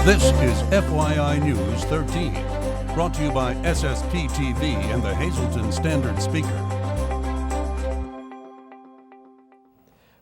This is FYI News 13, brought to you by SSPTV and the Hazleton Standard Speaker.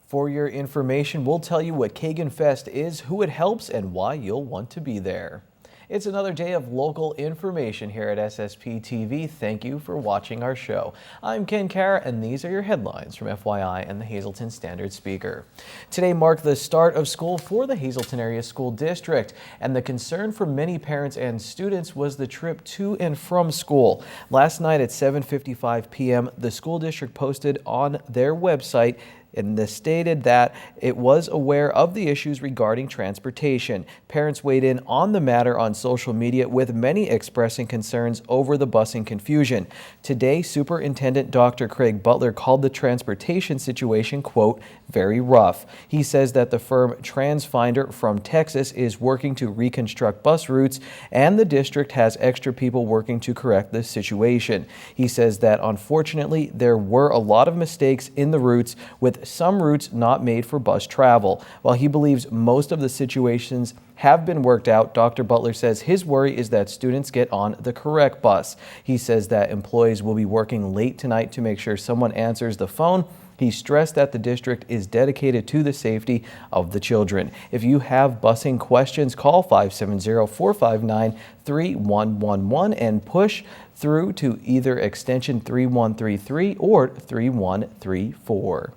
For your information, we'll tell you what Kagan Fest is, who it helps, and why you'll want to be there. It's another day of local information here at SSPTV. Thank you for watching our show. I'm Ken Kara, and these are your headlines from FYI and the Hazleton Standard Speaker. Today marked the start of school for the Hazleton Area School District, and the concern for many parents and students was the trip to and from school. Last night at 7:55 p.m., the school district posted on their website and this stated that it was aware of the issues regarding transportation. Parents weighed in on the matter on social media, with many expressing concerns over the busing confusion. Today, Superintendent Dr. Craig Butler called the transportation situation, quote, very rough. He says that the firm TransFinder from Texas is working to reconstruct bus routes, and the district has extra people working to correct this situation. He says that unfortunately there were a lot of mistakes in the routes, with some routes not made for bus travel. While he believes most of the situations have been worked out, Dr. Butler says his worry is that students get on the correct bus. He says that employees will be working late tonight to make sure someone answers the phone. He stressed that the district is dedicated to the safety of the children. If you have busing questions, call 570-459-3111 and push through to either extension 3133 or 3134.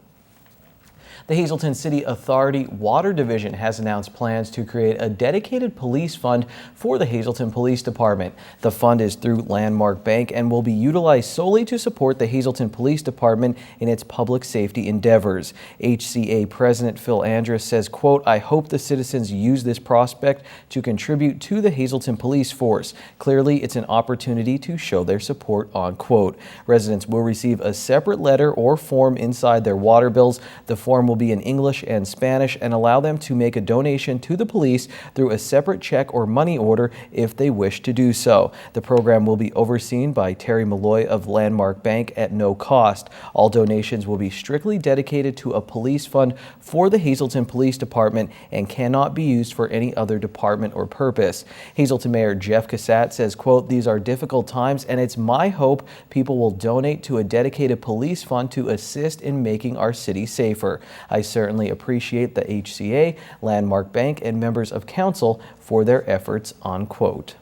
The Hazleton City Authority Water Division has announced plans to create a dedicated police fund for the Hazleton Police Department. The fund is through Landmark Bank and will be utilized solely to support the Hazleton Police Department in its public safety endeavors. HCA President Phil Andrus says, quote, I hope the citizens use this prospect to contribute to the Hazleton Police Force. Clearly, it's an opportunity to show their support, unquote. Residents will receive a separate letter or form inside their water bills. The form will be in English and Spanish and allow them to make a donation to the police through a separate check or money order if they wish to do so. The program will be overseen by Terry Malloy of Landmark Bank at no cost. All donations will be strictly dedicated to a police fund for the Hazleton Police Department and cannot be used for any other department or purpose. Hazleton Mayor Jeff Cassat says, quote, these are difficult times and it's my hope people will donate to a dedicated police fund to assist in making our city safer. I certainly appreciate the HCA, Landmark Bank, and members of council for their efforts, unquote.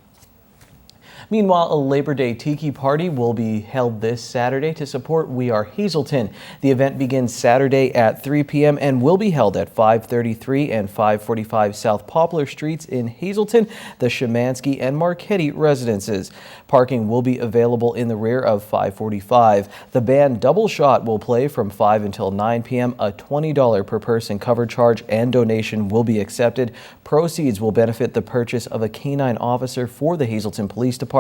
Meanwhile, a Labor Day Tiki Party will be held this Saturday to support We Are Hazleton. The event begins Saturday at 3 p.m. and will be held at 533 and 545 South Poplar Streets in Hazleton, the Shemansky and Marchetti residences. Parking will be available in the rear of 545. The band Double Shot will play from 5 until 9 p.m. A $20 per person cover charge and donation will be accepted. Proceeds will benefit the purchase of a canine officer for the Hazleton Police Department.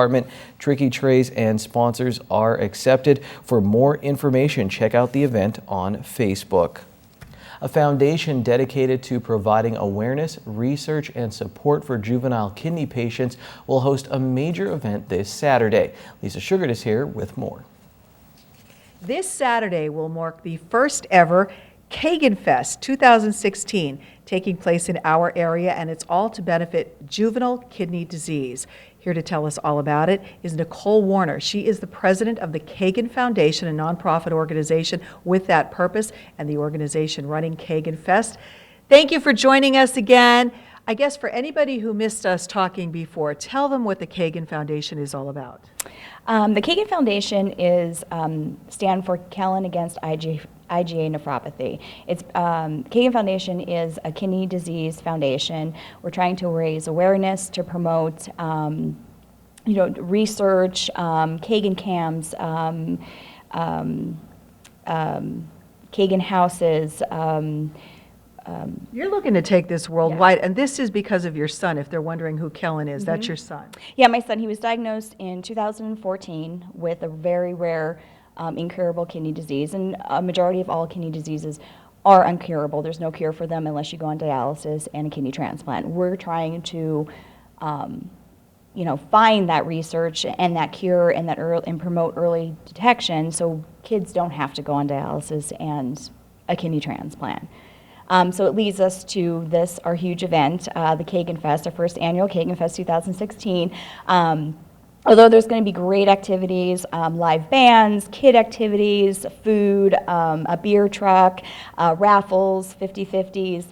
Tricky trays and sponsors are accepted. For more information, check out the event on Facebook. A foundation dedicated to providing awareness, research, and support for juvenile kidney patients will host a major event this Saturday. Lisa Sugart is here with more. This Saturday will mark the first ever Kagan Fest 2016 taking place in our area, and it's all to benefit juvenile kidney disease. Here to tell us all about it is Nicole Warner. She is the president of the Kagan Foundation, a nonprofit organization with that purpose, and the organization running Kagan Fest. Thank you for joining us again. I guess for anybody who missed us talking before, tell them what the Kagan Foundation is all about. The Kagan Foundation is stand for Kellen Against IgA nephropathy. It's Kagan Foundation is a kidney disease foundation. We're trying to raise awareness to promote, research, Kagan camps, Kagan houses. You're looking to take this worldwide, and this is because of your son, if they're wondering who Kellen is. That's your son. Yeah, my son. He was diagnosed in 2014 with a very rare incurable kidney disease, and a majority of all kidney diseases are uncurable. There's no cure for them unless you go on dialysis and a kidney transplant. We're trying to find that research and that cure and and promote early detection so kids don't have to go on dialysis and a kidney transplant. So it leads us to this, our huge event, the Kagan Fest, our first annual Kagan Fest 2016. Although there's going to be great activities, live bands, kid activities, food, a beer truck, raffles, 50/50s.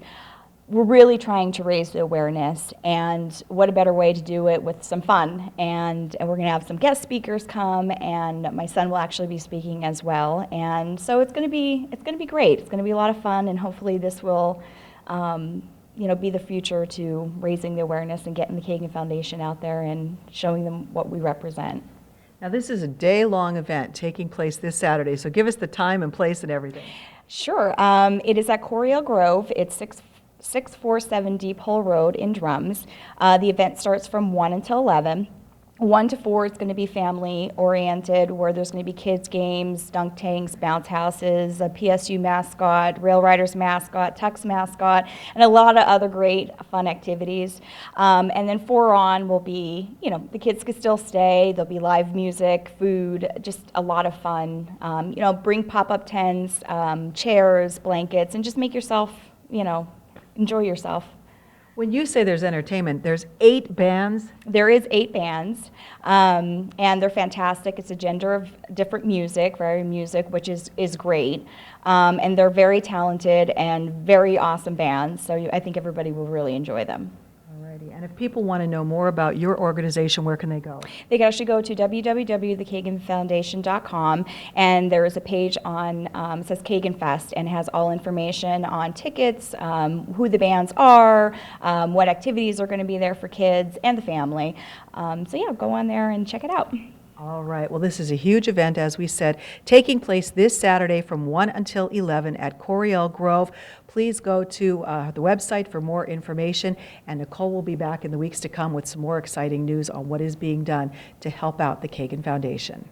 We're really trying to raise the awareness, and what a better way to do it with some fun. And we're going to have some guest speakers come, and my son will actually be speaking as well. And so it's going to be great. It's going to be a lot of fun, and hopefully this will be the future to raising the awareness and getting the Kagan Foundation out there and showing them what we represent. Now, this is a day-long event taking place this Saturday, so give us the time and place and everything. Sure. It is at Coriel Grove. It's 647 Deep Hole Road in Drums. The event starts from 1 until 11. 1 to 4 is going to be family oriented, where there's going to be kids games, dunk tanks, bounce houses, a PSU mascot, Rail Riders mascot, Tux mascot, and a lot of other great fun activities. And then 4 on will be, the kids can still stay. There'll be live music, food, just a lot of fun. Bring pop-up tents, chairs, blankets, and just make yourself, enjoy yourself. When you say there's entertainment, there's 8 bands? There is 8 bands, and they're fantastic. It's a gender of different music, varied music, which is great. And they're very talented and very awesome bands, so I think everybody will really enjoy them. Alrighty, and if people want to know more about your organization, where can they go? They can actually go to www.thekaganfoundation.com, and there is a page on, it says Kagan Fest, and has all information on tickets, who the bands are, what activities are going to be there for kids and the family. So yeah, go on there and check it out. All right. Well, this is a huge event, as we said, taking place this Saturday from 1 until 11 at Coriel Grove. Please go to the website for more information, and Nicole will be back in the weeks to come with some more exciting news on what is being done to help out the Kagan Foundation.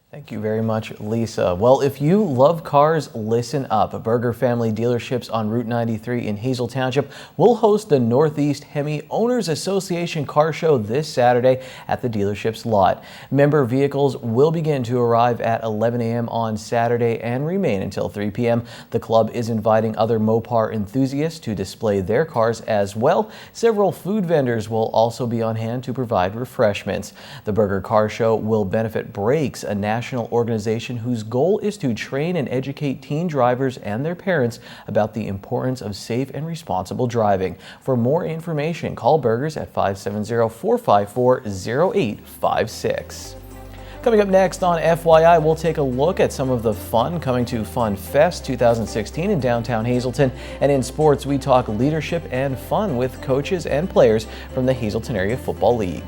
Thank you very much, Lisa. Well, if you love cars, listen up. Berger Family Dealerships on Route 93 in Hazel Township will host the Northeast Hemi Owners Association Car Show this Saturday at the dealership's lot. Member vehicles will begin to arrive at 11 a.m. on Saturday and remain until 3 p.m. The club is inviting other Mopar enthusiasts to display their cars as well. Several food vendors will also be on hand to provide refreshments. The Berger Car Show will benefit Brakes, a national organization whose goal is to train and educate teen drivers and their parents about the importance of safe and responsible driving. For more information, call Berger's at 570-454-0856. Coming up next on FYI, we'll take a look at some of the fun coming to Fun Fest 2016 in downtown Hazleton. And in sports, we talk leadership and fun with coaches and players from the Hazleton Area Football League.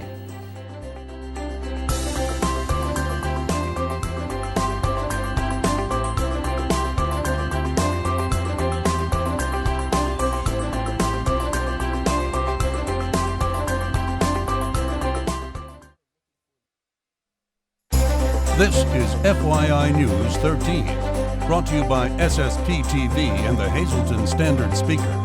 This is FYI News 13, brought to you by SSPTV and the Hazleton Standard Speaker.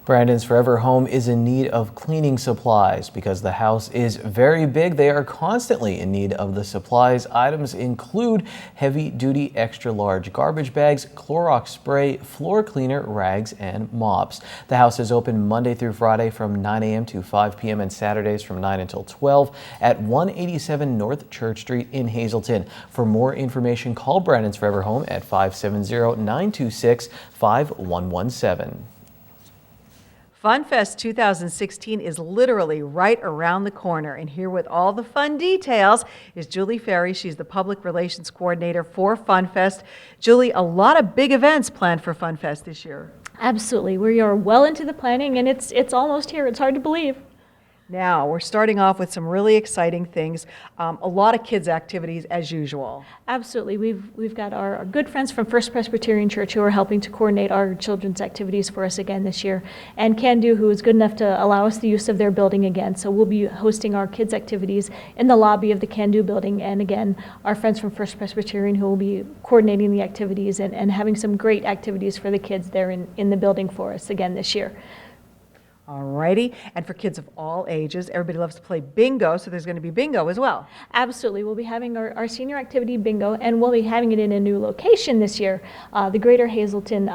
Brandon's Forever Home is in need of cleaning supplies. Because the house is very big, they are constantly in need of the supplies. Items include heavy-duty extra-large garbage bags, Clorox spray, floor cleaner, rags, and mops. The house is open Monday through Friday from 9 a.m. to 5 p.m. and Saturdays from 9 until 12 at 187 North Church Street in Hazleton. For more information, call Brandon's Forever Home at 570-926-5117. Fun Fest 2016 is literally right around the corner, and here with all the fun details is Julie Ferry. She's the Public Relations Coordinator for Fun Fest. Julie, a lot of big events planned for Fun Fest this year. Absolutely. We are well into the planning, and it's almost here. It's hard to believe. Now, we're starting off with some really exciting things, a lot of kids' activities as usual. Absolutely. We've got our good friends from First Presbyterian Church who are helping to coordinate our children's activities for us again this year, and Can Do, who is good enough to allow us the use of their building again. So we'll be hosting our kids' activities in the lobby of the Can Do building, and again, our friends from First Presbyterian who will be coordinating the activities and having some great activities for the kids there in the building for us again this year. All righty. And for kids of all ages, everybody loves to play bingo, so there's going to be bingo as well. Absolutely. We'll be having our senior activity bingo, and we'll be having it in a new location this year. The Greater Hazleton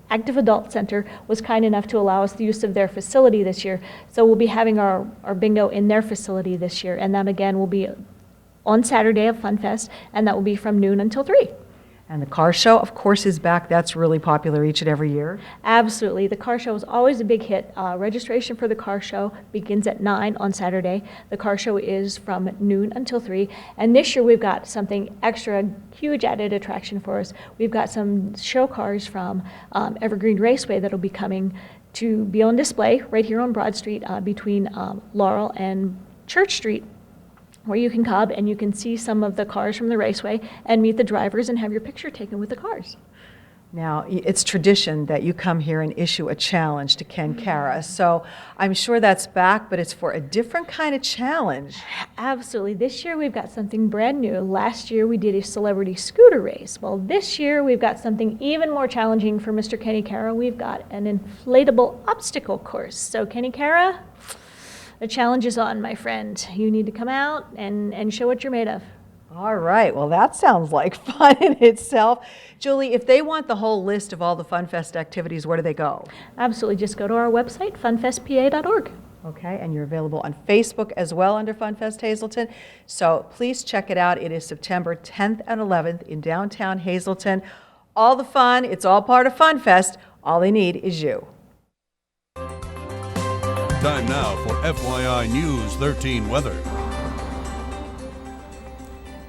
Active Adult Center was kind enough to allow us the use of their facility this year. So we'll be having our bingo in their facility this year, and that again will be on Saturday of Fun Fest, and that will be from noon until 3. And the car show, of course, is back. That's really popular each and every year. Absolutely. The car show is always a big hit. Registration for the car show begins at 9 on Saturday. The car show is from noon until 3. And this year we've got something extra, huge added attraction for us. We've got some show cars from Evergreen Raceway that'll be coming to be on display right here on Broad Street between Laurel and Church Street, where you can come and you can see some of the cars from the raceway and meet the drivers and have your picture taken with the cars. Now, it's tradition that you come here and issue a challenge to Ken Cara. So I'm sure that's back, but it's for a different kind of challenge. Absolutely. This year we've got something brand new. Last year we did a celebrity scooter race. Well, this year we've got something even more challenging for Mr. Kenny Cara. We've got an inflatable obstacle course. So Kenny Cara, the challenge is on, my friend. You need to come out and show what you're made of. All right. Well, that sounds like fun in itself. Julie, if they want the whole list of all the Fun Fest activities, where do they go? Absolutely. Just go to our website, funfestpa.org. Okay, and you're available on Facebook as well under Fun Fest Hazleton. So please check it out. It is September 10th and 11th in downtown Hazleton. All the fun, it's all part of Fun Fest. All they need is you. Time now for FYI News 13 weather.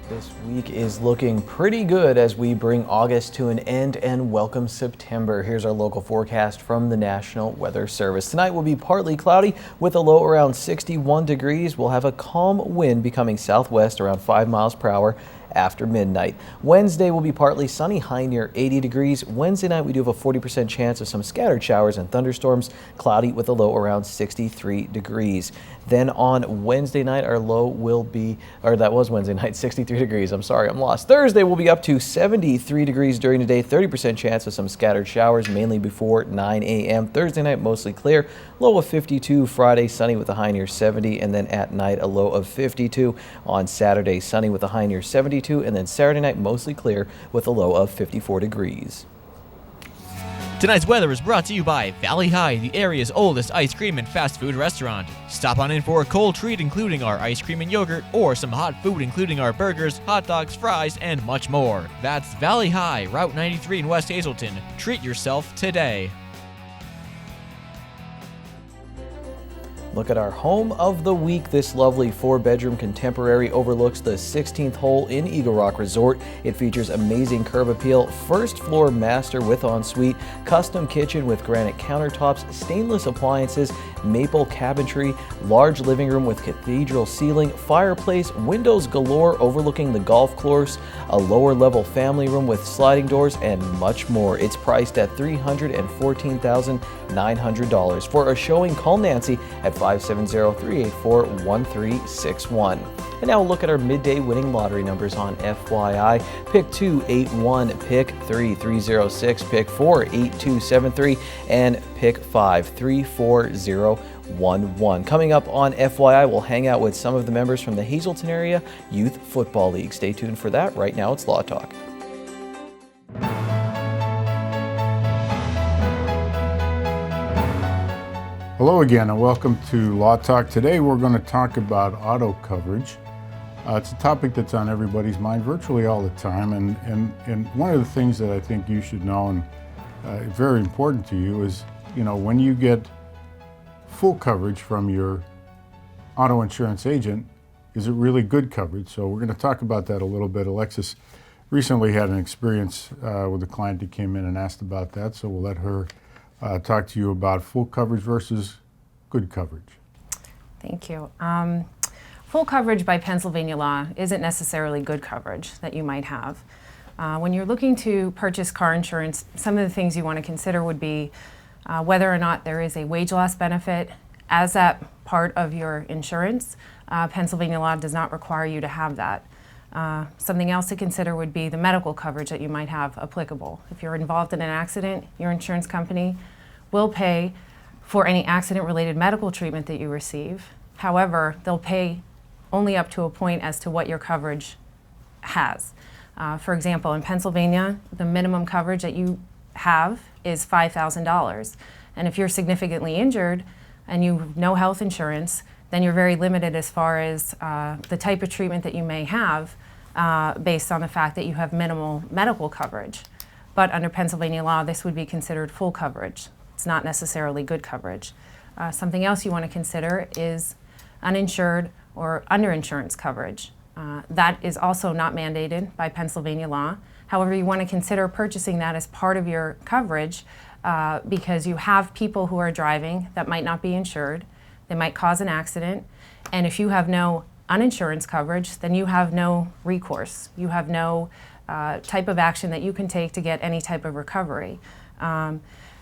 This week is looking pretty good as we bring August to an end and welcome September. Here's our local forecast from the National Weather Service. Tonight will be partly cloudy with a low around 61 degrees. We'll have a calm wind becoming southwest around 5 miles per hour after midnight. Wednesday will be partly sunny, high near 80 degrees. Wednesday night we do have a 40% chance of some scattered showers and thunderstorms, cloudy with a low around 63 degrees. Then on Wednesday night our low will be, or that was Wednesday night, 63 degrees. I'm sorry, I'm lost. Thursday will be up to 73 degrees during the day, 30% chance of some scattered showers mainly before 9 a.m. Thursday night mostly clear, low of 52. Friday sunny with a high near 70, and then at night a low of 52. On Saturday sunny with a high near 72, and then Saturday night mostly clear with a low of 54 degrees. Tonight's weather is brought to you by Valley High, the area's oldest ice cream and fast food restaurant. Stop on in for a cold treat including our ice cream and yogurt, or some hot food including our burgers, hot dogs, fries, and much more. That's Valley High, Route 93 in West Hazleton. Treat yourself today. Look at our home of the week. This lovely 4-bedroom contemporary overlooks the 16th hole in Eagle Rock Resort. It features amazing curb appeal, first floor master with ensuite, custom kitchen with granite countertops, stainless appliances, maple cabinetry, large living room with cathedral ceiling, fireplace, windows galore overlooking the golf course, a lower level family room with sliding doors, and much more. It's priced at $314,900. For a showing, call Nancy at 570-384-1361. And now we'll look at our midday winning lottery numbers on FYI. Pick 2, 81, pick 3, 306, pick 4, 8273, and pick 5, 34011. Coming up on FYI, we'll hang out with some of the members from the Hazleton Area Youth Football League. Stay tuned for that. Right now, it's Law Talk. Hello again and welcome to Law Talk. Today we're going to talk about auto coverage. It's a topic that's on everybody's mind virtually all the time, and one of the things that I think you should know and very important to you is, when you get full coverage from your auto insurance agent, is it really good coverage? So we're going to talk about that a little bit. Alexis recently had an experience with a client that came in and asked about that, so we'll let her talk to you about full coverage versus good coverage. Thank you. Full coverage by Pennsylvania law isn't necessarily good coverage that you might have. When you're looking to purchase car insurance, some of the things you want to consider would be whether or not there is a wage loss benefit as that part of your insurance. Pennsylvania law does not require you to have that. Something else to consider would be the medical coverage that you might have applicable. If you're involved in an accident, your insurance company will pay for any accident-related medical treatment that you receive. However, they'll pay only up to a point as to what your coverage has. For example, in Pennsylvania, the minimum coverage that you have is $5,000. And if you're significantly injured and you have no health insurance, then you're very limited as far as the type of treatment that you may have based on the fact that you have minimal medical coverage. But under Pennsylvania law, this would be considered full coverage. It's not necessarily good coverage. Something else you want to consider is uninsured or underinsurance coverage. That is also not mandated by Pennsylvania law. However, you want to consider purchasing that as part of your coverage because you have people who are driving that might not be insured. They might cause an accident. And if you have no uninsurance coverage, then you have no recourse. You have no type of action that you can take to get any type of recovery.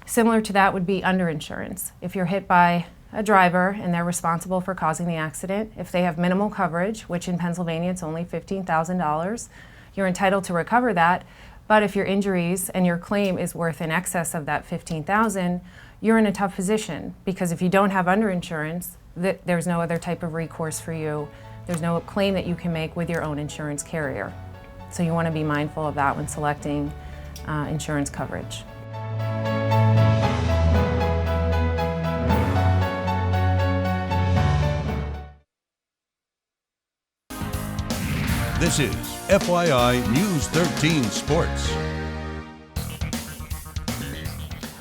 Similar to that would be underinsurance. If you're hit by a driver and they're responsible for causing the accident, if they have minimal coverage, which in Pennsylvania it's only $15,000, you're entitled to recover that. But if your injuries and your claim is worth in excess of that $15,000, you're in a tough position because if you don't have underinsurance, there's no other type of recourse for you. There's no claim that you can make with your own insurance carrier. So you want to be mindful of that when selecting insurance coverage. This is FYI News 13 Sports.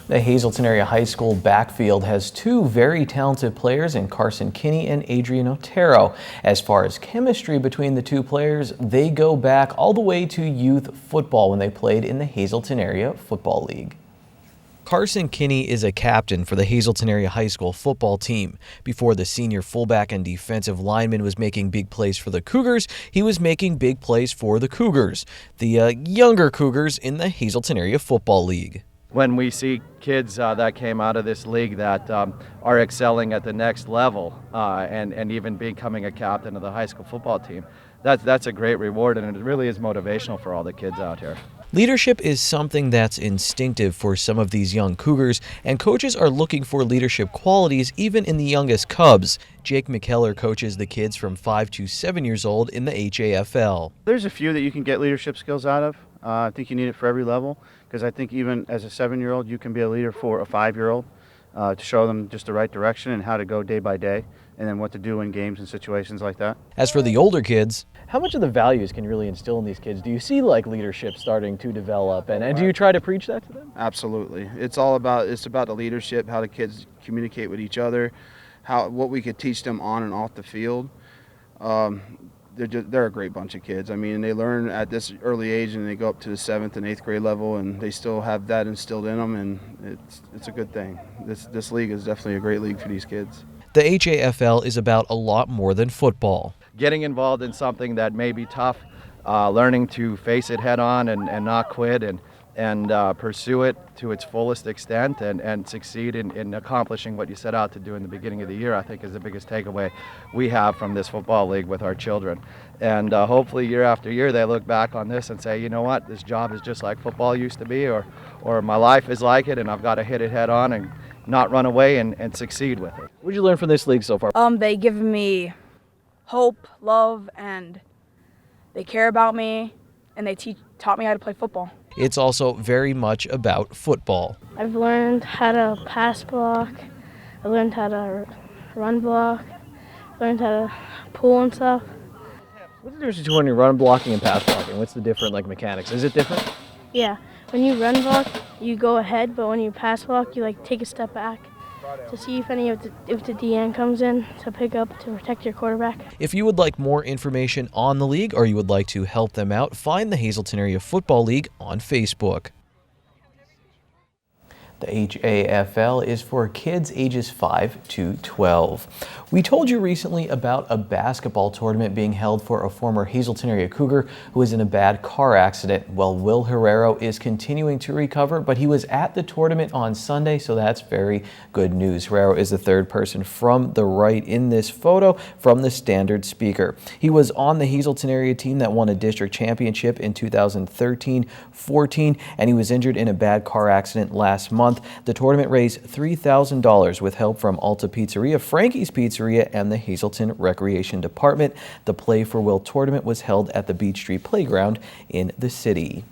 The Hazleton Area High School backfield has two very talented players in Carson Kinney and Adrian Otero. As far as chemistry between the two players, they go back all the way to youth football when they played in the Hazleton Area Football League. Carson Kinney is a captain for the Hazleton Area High School football team. Before the senior fullback and defensive lineman was making big plays for the Cougars, he was making big plays for the Cougars, the younger Cougars in the Hazleton Area Football League. When we see kids that came out of this league that are excelling at the next level and even becoming a captain of the high school football team, that's a great reward, and it really is motivational for all the kids out here. Leadership is something that's instinctive for some of these young Cougars, and coaches are looking for leadership qualities even in the youngest Cubs. Jake McKellar coaches the kids from 5 to 7 years old in the HAFL. There's a few that you can get leadership skills out of. I think you need it for every level, because I think even as a 7-year-old, you can be a leader for a 5-year-old to show them just the right direction and how to go day by day, and then what to do in games and situations like that. As for the older kids, how much of the values can you really instill in these kids? Do you see like leadership starting to develop, and do you try to preach that to them? Absolutely. It's about the leadership, how the kids communicate with each other, what we could teach them on and off the field. They're a great bunch of kids. I mean, they learn at this early age, and they go up to the 7th and 8th grade level, and they still have that instilled in them, and it's a good thing. This league is definitely a great league for these kids. The HAFL is about a lot more than football. Getting involved in something that may be tough, learning to face it head on and not quit and pursue it to its fullest extent and succeed in accomplishing what you set out to do in the beginning of the year, I think is the biggest takeaway we have from this football league with our children. And hopefully year after year they look back on this and say, you know what, this job is just like football used to be, or my life is like it, and I've got to hit it head on and not run away and succeed with it. What did you learn from this league so far? They give me hope, love, and they care about me, and they taught me how to play football. It's also very much about football. I've learned how to pass block, I learned how to run block, learned how to pull and stuff. What's the difference between run blocking and pass blocking? What's the different mechanics? Is it different? Yeah, when you run block, you go ahead, but when you pass block, you take a step back to see if the DN comes in to pick up to protect your quarterback. If you would like more information on the league or you would like to help them out, find the Hazleton Area Football League on Facebook. The HAFL is for kids ages 5 to 12. We told you recently about a basketball tournament being held for a former Hazleton area Cougar who was in a bad car accident. Well, Will Herrero is continuing to recover, but he was at the tournament on Sunday, so that's very good news. Herrero is the third person from the right in this photo from the Standard Speaker. He was on the Hazleton area team that won a district championship in 2013-14, and he was injured in a bad car accident last month. month. The tournament raised $3,000 with help from Alta Pizzeria, Frankie's Pizzeria, and the Hazleton Recreation Department. The Play for Will tournament was held at the Beach Street Playground in the city.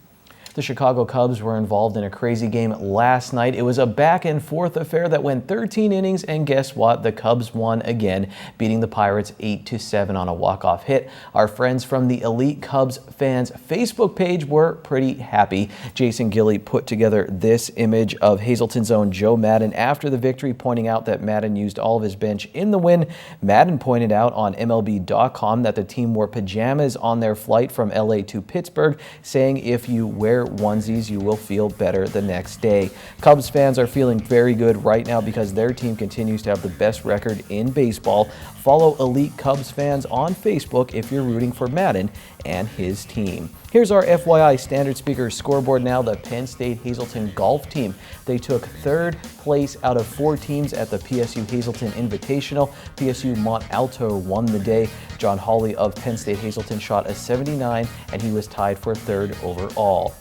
The Chicago Cubs were involved in a crazy game last night. It was a back-and-forth affair that went 13 innings, and guess what? The Cubs won again, beating the Pirates 8-7 on a walk-off hit. Our friends from the Elite Cubs fans Facebook page were pretty happy. Jason Gilley put together this image of Hazleton's own Joe Madden after the victory, pointing out that Madden used all of his bench in the win. Madden pointed out on MLB.com that the team wore pajamas on their flight from LA to Pittsburgh, saying if you wear onesies, you will feel better the next day. Cubs fans are feeling very good right now because their team continues to have the best record in baseball. Follow Elite Cubs fans on Facebook if you're rooting for Madden and his team. Here's our FYI Standard Speaker scoreboard now. The Penn State Hazleton golf team. They took third place out of 4 teams at the PSU Hazleton Invitational. PSU Mont Alto won the day. John Hawley of Penn State Hazleton shot a 79, and he was tied for third overall.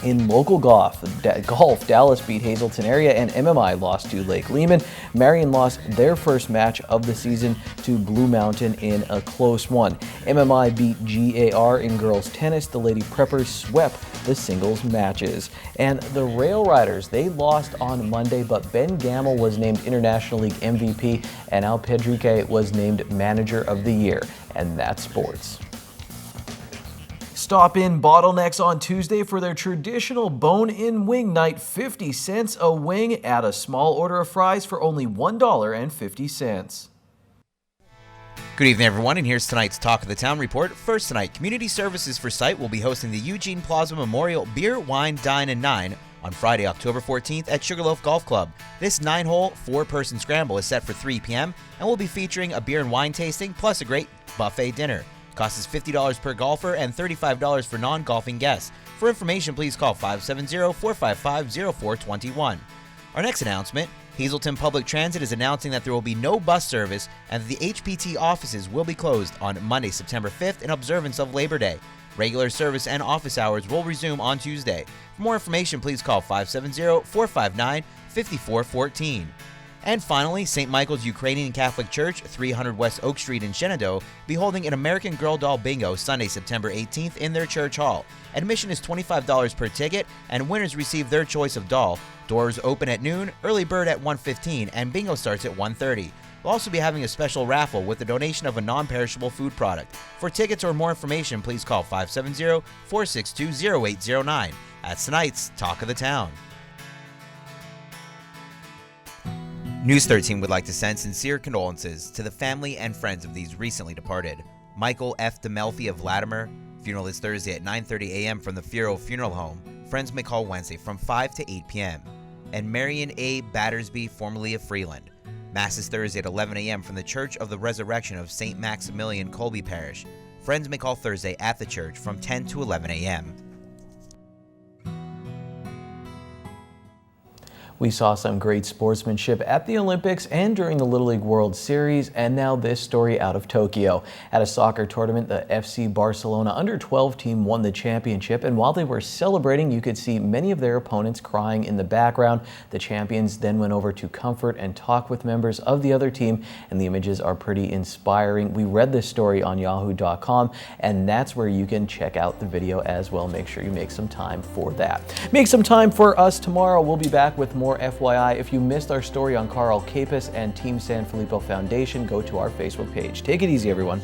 In local golf, Dallas beat Hazleton area and MMI lost to Lake Lehman. Marion lost their first match of the season to Blue Mountain in a close one. MMI beat GAR in girls tennis. The Lady Preppers swept the singles matches. And the Rail Riders, they lost on Monday, but Ben Gamble was named International League MVP and Al Pedrique was named Manager of the Year. And that's sports. Stop in Bottlenecks on Tuesday for their traditional bone-in wing night. 50 cents a wing. Add a small order of fries for only $1.50. Good evening, everyone, and here's tonight's Talk of the Town report. First tonight, Community Services for Sight will be hosting the Eugene Plaza Memorial Beer, Wine, Dine, and 9 on Friday, October 14th at Sugarloaf Golf Club. This 9-hole, 4-person scramble is set for 3 p.m. and will be featuring a beer and wine tasting plus a great buffet dinner. Cost is $50 per golfer and $35 for non-golfing guests. For information, please call 570-455-0421. Our next announcement, Hazleton Public Transit is announcing that there will be no bus service and that the HPT offices will be closed on Monday, September 5th in observance of Labor Day. Regular service and office hours will resume on Tuesday. For more information, please call 570-459-5414. And finally, St. Michael's Ukrainian Catholic Church, 300 West Oak Street in Shenandoah, will be holding an American Girl Doll Bingo Sunday, September 18th in their church hall. Admission is $25 per ticket, and winners receive their choice of doll. Doors open at noon, early bird at 1:15, and bingo starts at 1:30. We'll also be having a special raffle with the donation of a non-perishable food product. For tickets or more information, please call 570-462-0809. That's tonight's Talk of the Town. News 13 would like to send sincere condolences to the family and friends of these recently departed. Michael F. DeMelfi of Latimer. Funeral is Thursday at 9:30 a.m. from the Furo Funeral Home. Friends may call Wednesday from 5 to 8 p.m. And Marion A. Battersby, formerly of Freeland. Mass is Thursday at 11 a.m. from the Church of the Resurrection of St. Maximilian, Colby Parish. Friends may call Thursday at the church from 10 to 11 a.m. We saw some great sportsmanship at the Olympics and during the Little League World Series, and now this story out of Tokyo. At a soccer tournament, the FC Barcelona under-12 team won the championship, and while they were celebrating, you could see many of their opponents crying in the background. The champions then went over to comfort and talk with members of the other team, and the images are pretty inspiring. We read this story on yahoo.com, and that's where you can check out the video as well. Make sure you make some time for that. Make some time for us tomorrow. We'll be back with more FYI. If you missed our story on Carl Capus and Team San Filippo Foundation, go to our Facebook page. Take it easy, everyone.